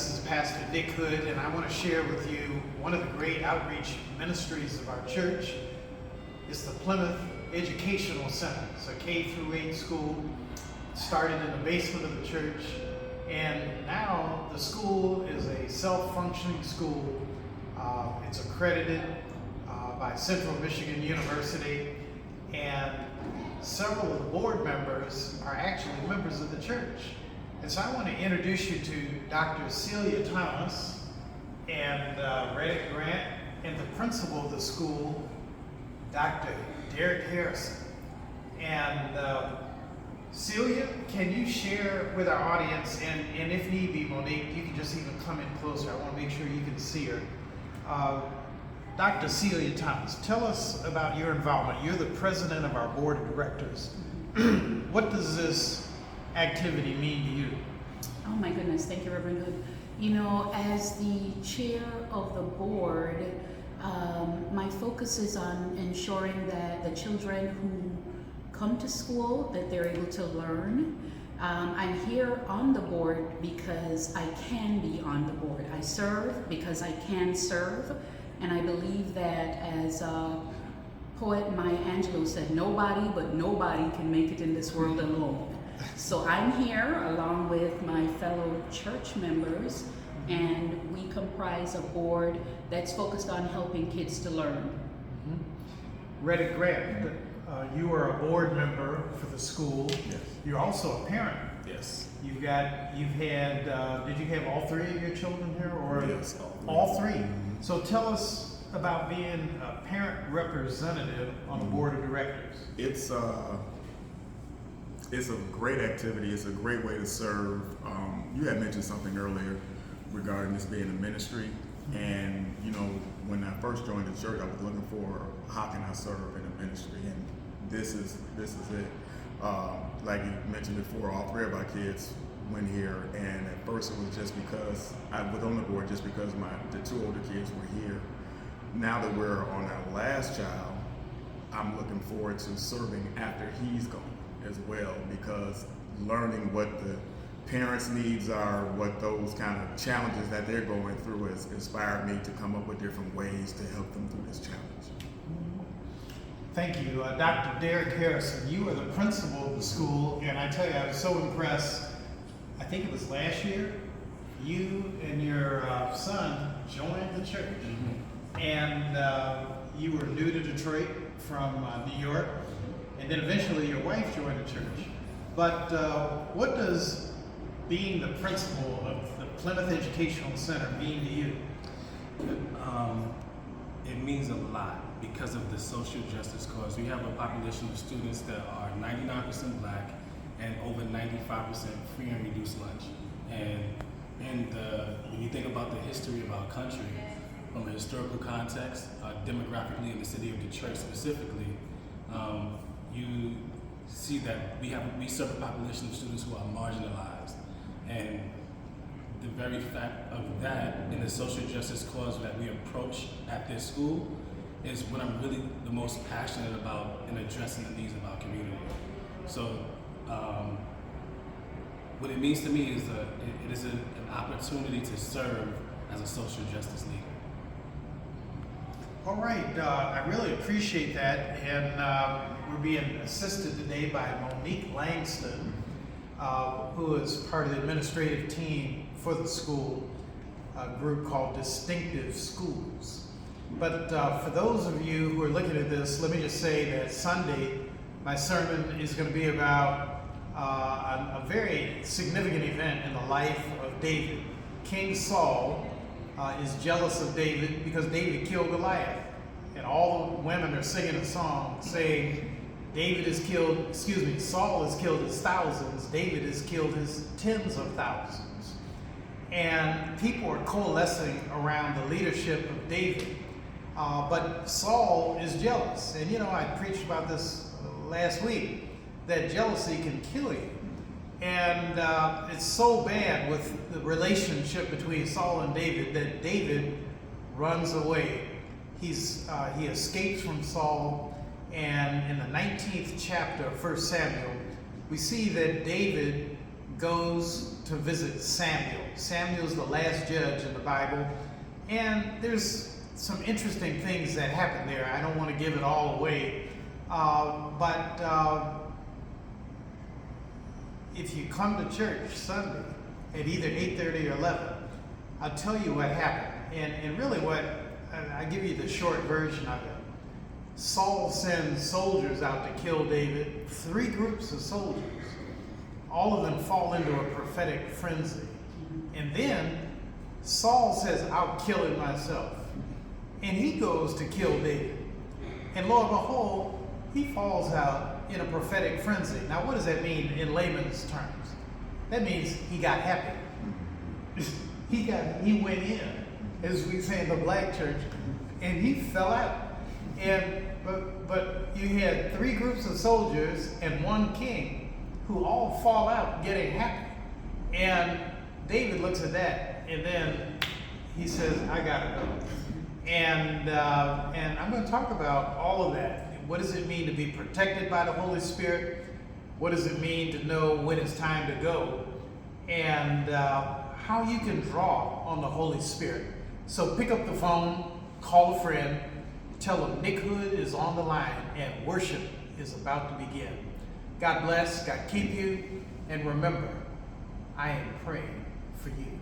this is Pastor Dick Hood, and I want to share with you one of the great outreach ministries of our church. It's the Plymouth Educational Center. It's a K-8 school, started in the basement of the church, and now the school is a self-functioning school. It's accredited by Central Michigan University, and several of the board members are actually members of the church. And so I want to introduce you to Dr. Celia Thomas and Reddick Grant, and the principal of the school, Dr. Derek Harrison. And Celia, can you share with our audience, and if need be, Monique, you can just even come in closer. I want to make sure you can see her. Dr. Celia Thomas, tell us about your involvement. You're the president of our board of directors. What does this activity mean to you? Oh my goodness, thank you, Reverend Hood. You know, as the chair of the board, my focus is on ensuring that the children who come to school, that they're able to learn. I'm here on the board because I can be on the board. I serve because I can serve, and I believe that, as poet Maya Angelou said, nobody can make it in this world alone. So I'm here along with my fellow church members, and we comprise a board that's focused on helping kids to learn. Reddick Grant, you are a board member for the school. Yes. You're also a parent. Yes. Did you have all three of your children here, or Yes, all three? So tell us about being a parent representative on the board of directors. It's a great activity. It's a great way to serve. You had mentioned something earlier regarding this being a ministry, and you know, when I first joined the church, I was looking for how can I serve in a ministry, and this is it. Like you mentioned before, all three of our kids went here, and at first it was just because I was on the board, just because the two older kids were here. Now that we're on our last child, I'm looking forward to serving after he's gone as well, because learning what the parents' needs are, what those kind of challenges that they're going through has inspired me to come up with different ways to help them through this challenge. Thank you. Dr. Derek Harrison, you are the principal of the school, and I tell you, I was so impressed. I think it was last year, you and your son joined the church. And you were new to Detroit from New York, and then eventually your wife joined the church. But what does being the principal of the Plymouth Educational Center mean to you? It means a lot because of the social justice cause. We have a population of students that are 99% black and over 95% free and reduced lunch. And when you think about the history of our country, from a historical context, demographically in the city of Detroit specifically, you see that we serve a population of students who are marginalized. And the very fact of that in the social justice cause that we approach at this school is what I'm really the most passionate about in addressing the needs of our community. So what it means to me is it is an opportunity to serve as a social justice leader. All right, I really appreciate that, and we're being assisted today by Monique Langston, who is part of the administrative team for the school, a group called Distinctive Schools. But for those of you who are looking at this, let me just say that Sunday, my sermon is going to be about a very significant event in the life of David. King Saul is jealous of David because David killed Goliath. And all the women are singing a song saying, Saul has killed his thousands, David has killed his tens of thousands. And people are coalescing around the leadership of David. But Saul is jealous. And you know, I preached about this last week, that jealousy can kill you. And it's so bad with the relationship between Saul and David that David runs away. He escapes from Saul, and in the 19th chapter of 1 Samuel, we see that David goes to visit Samuel. Samuel's the last judge in the Bible, and there's some interesting things that happen there. I don't want to give it all away, but if you come to church Sunday at either 8:30 or 11, I'll tell you what happened. And really I give you the short version of it. Saul sends soldiers out to kill David, 3 groups of soldiers. All of them fall into a prophetic frenzy. And then Saul says, I'll kill him myself. And he goes to kill David. And lo and behold, he falls out in a prophetic frenzy. Now, what does that mean in layman's terms? That means he got happy. He went in, as we say in the black church, and he fell out. But you had 3 groups of soldiers and 1 king who all fall out getting happy. And David looks at that, and then he says, I gotta go. And I'm going to talk about all of that. What does it mean to be protected by the Holy Spirit? What does it mean to know when it's time to go? And how you can draw on the Holy Spirit. So pick up the phone, call a friend, tell them Nick Hood is on the line and worship is about to begin. God bless, God keep you, and remember, I am praying for you.